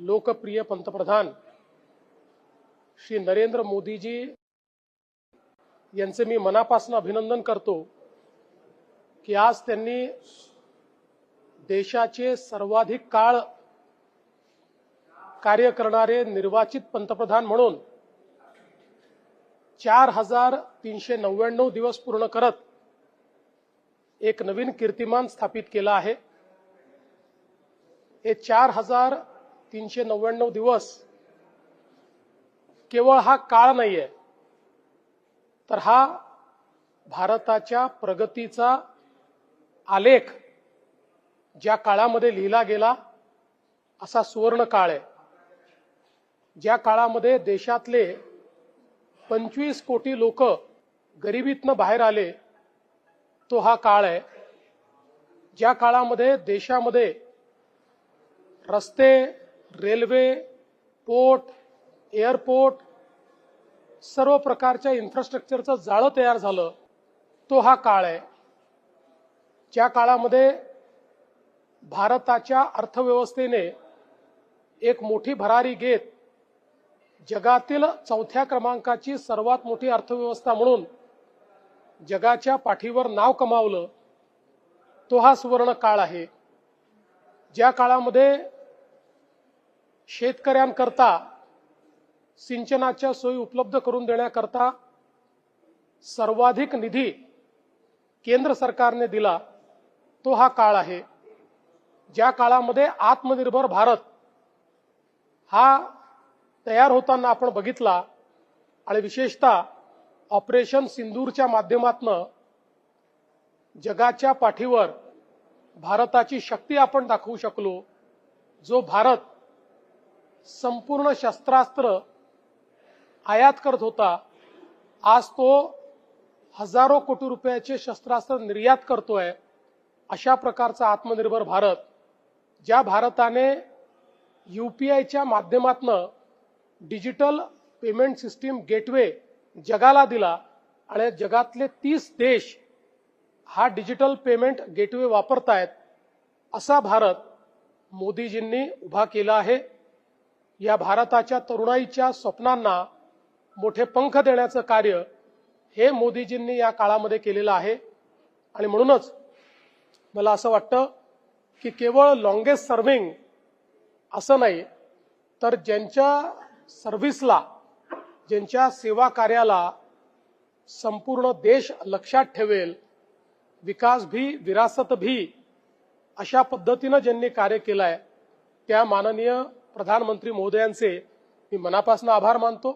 लोकप्रिय पंतप्रधान श्री नरेंद्र मोदीजी यांचे मी मनापासून अभिनंदन करतो की आज त्यांनी देशाचे सर्वाधिक काळ कार्य करणारे निर्वाचित पंतप्रधान म्हणून 4399 दिवस पूर्ण करत एक नवीन कीर्तिमान स्थापित केला आहे। हे 4399 दिवस केवळ हा काळ नाहीये, तर हा भारताच्या प्रगतीचा आलेख ज्या काळामध्ये लिहिला गेला असा सुवर्ण काळ आहे। ज्या काळामध्ये देशातले 25 कोटी लोक गरिबीतनं बाहेर आले तो हा काळ आहे। ज्या काळामध्ये देशामध्ये रस्ते, रेल्वे, पोर्ट, एअरपोर्ट सर्व प्रकारच्या इन्फ्रास्ट्रक्चरचं जाळं तयार झालं तो हा काळ आहे। ज्या काळामध्ये भारताच्या अर्थव्यवस्थेने एक मोठी भरारी घेत जगातील 4थ्या क्रमांकाची सर्वात मोठी अर्थव्यवस्था म्हणून जगाच्या पाठीवर नाव कमावलं तो हा सुवर्ण काळ आहे। ज्या काळामध्ये शेतकऱ्यांकरता सिंचनाच्या सोयी उपलब्ध करून देण्याकरता सर्वाधिक निधी केंद्र सरकारने दिला तो हा काळ आहे। ज्या काळामध्ये आत्मनिर्भर भारत हा तयार होताना आपण बघितला आणि विशेषतः ऑपरेशन सिंदूरच्या माध्यमातून जगाच्या पाठीवर भारताची शक्ती आपण दाखवू शकलो। जो भारत संपूर्ण शस्त्रास्त्र आयात करत होता, आज तो हजारो कोटी रुपयाचे शस्त्रास्त्र निर्यात करतोय। अशा प्रकारचा आत्मनिर्भर भारत, ज्या भारताने यूपीआयच्या माध्यमातून डिजिटल पेमेंट सिस्टीम गेटवे जगाला दिला आणि जगातले 30 देश हा डिजिटल पेमेंट गेटवे वापरतायत, असा भारत मोदीजींनी उभा केला आहे। या भारताच्या तरुणाईच्या स्वप्नांना मोठे पंख देण्याचं कार्य हे मोदीजींनी या काळामध्ये केलेलं आहे। आणि म्हणूनच मला असं वाटतं की केवळ लॉंगेस्ट सर्व्हिंग असं नाही, तर ज्यांच्या सर्व्हिसला, ज्यांच्या सेवा कार्याला संपूर्ण देश लक्षात ठेवेल, विकास भी विरासत भी अशा पद्धतीनं ज्यांनी कार्य केलंय त्या माननीय प्रधानमंत्री महोदयांचे मी मनापासून आभार मानतो।